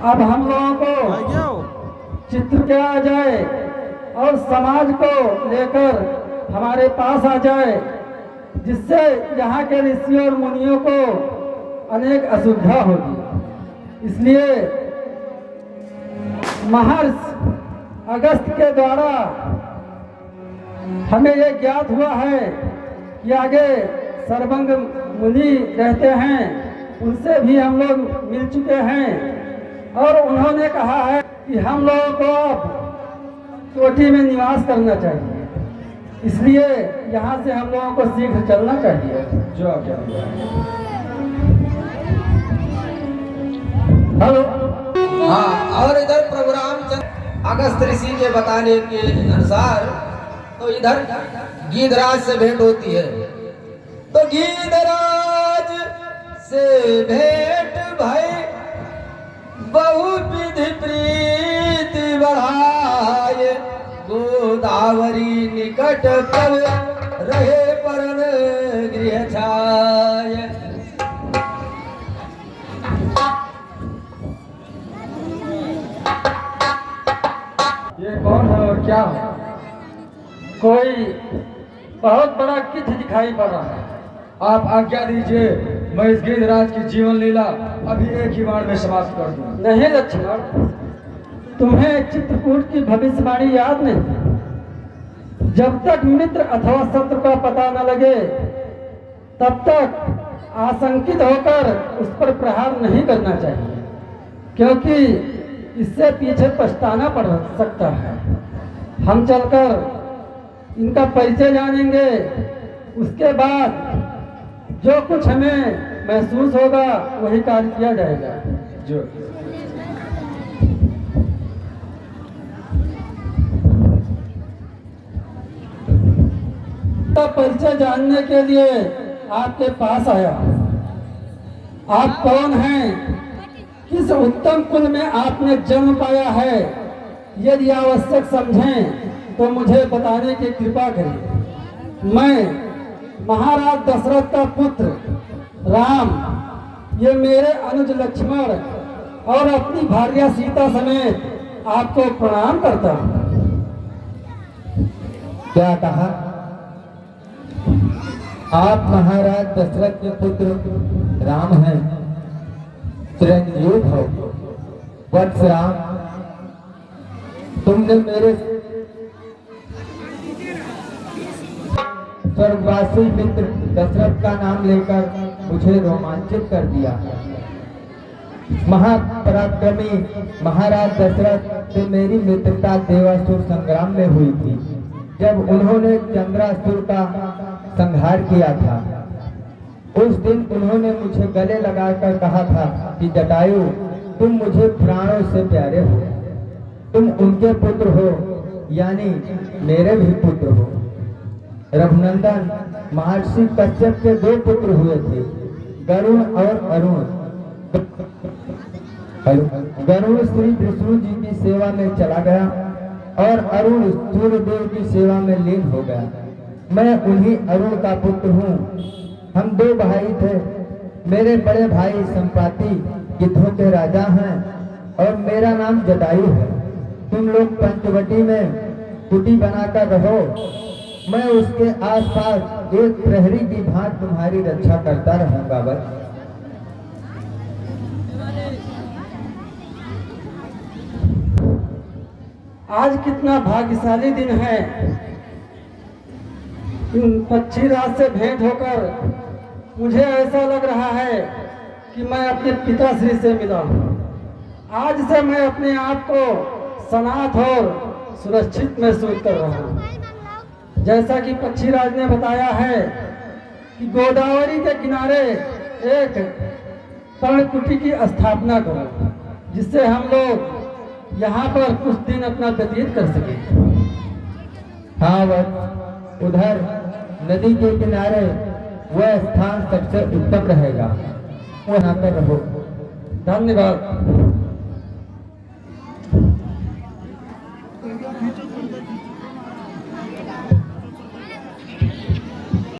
अब हम लोगों को चित्र क्या आ जाए और समाज को लेकर हमारे पास आ जाए, जिससे यहाँ के ऋषियों और मुनियों को अनेक असुविधा होगी। इसलिए महर्षि अगस्त के द्वारा हमें यह ज्ञात हुआ है कि आगे सर्वंग मुनि रहते हैं, उनसे भी हम लोग मिल चुके हैं और उन्होंने कहा है कि हम लोगों को अब चोटी में निवास करना चाहिए। इसलिए यहाँ से हम लोगों को शीघ्र चलना चाहिए। जो आप हेलो। हाँ, और इधर प्रभु रामचंद्र अगस्त ऋषि के बताने के अनुसार तो इधर गीधराज से भेंट होती है। तो गीधराज से भेंट भाई बहु विधि प्रीति बढ़ाए, गोदावरी निकट कब रहे परन गृह छाए। ये कौन है और क्या है? कोई बहुत बड़ा किट दिखाई पड़ रहा है। आप आज्ञा दीजिए, मैं इस गिरिराज की जीवन लीला अभी एक ही बार में समाप्त कर दूं। नहीं लक्ष्मण, तुम्हें चित्रकूट की भविष्यवाणी याद नहीं? जब तक मित्र अथवा शत्रु का पता न लगे तब तक आशंकित होकर उस पर प्रहार नहीं करना चाहिए, क्योंकि इससे पीछे पछताना पड़ सकता है। हम चलकर इनका परिचय जानेंगे, उसके बाद जो कुछ हमें महसूस होगा वही कार्य किया जाएगा। जो परिचय जानने के लिए आपके पास आया। आप कौन हैं? किस उत्तम कुल में आपने जन्म पाया है? यदि आवश्यक समझें तो मुझे बताने की कृपा करें। मैं महाराज दशरथ का पुत्र राम, ये मेरे अनुज लक्ष्मण और अपनी भार्या सीता समेत आपको प्रणाम करता हूँ। क्या कहा? आप महाराज दशरथ के पुत्र राम हैं, चिरंजीव हो। वत्स राम, तुमने मेरे स्वर्गवासी मित्र दशरथ का नाम लेकर मुझे रोमांचित कर दिया। महापराक्रमी महाराज दशरथ से मेरी मित्रता देवासुर संग्राम में हुई थी, जब उन्होंने चंद्रासुर का संहार किया था। उस दिन उन्होंने मुझे गले लगाकर कहा था कि जटायु, तुम मुझे प्राणों से प्यारे हो, तुम उनके पुत्र हो, यानी मेरे भी पुत्र हो। रघुनंदन महर्षि कश्यप के 2 पुत्र हुए थे, गरुण और अरुण। गरुण श्री विष्णु जी की सेवा में चला गया और अरुण सूर्यदेव की सेवा में लीन हो गया। मैं उन्हीं अरुण का पुत्र हूँ। हम 2 भाई थे। मेरे बड़े भाई संपाति गिद्धों के राजा हैं और मेरा नाम जटायु है। तुम लोग पंचवटी में कुटी बनाकर रहो, मैं उसके आसपास एक प्रहरी की भांति तुम्हारी रक्षा करता रहूंगा। बस आज कितना भाग्यशाली दिन है। इन पक्षीराज से भेंट होकर मुझे ऐसा लग रहा है कि मैं अपने पिताश्री से मिला हूँ। आज से मैं अपने आप को सनाथ और सुरक्षित महसूस कर रहा हूँ। जैसा कि पक्षीराज ने बताया है कि गोदावरी के किनारे एक पर्णकुटी की स्थापना करो, जिससे हम लोग यहाँ पर कुछ दिन अपना व्यतीत कर सके। हाँ, उधर नदी के किनारे वह स्थान सबसे उत्तम रहेगा, वहाँ पर रहो। धन्यवाद।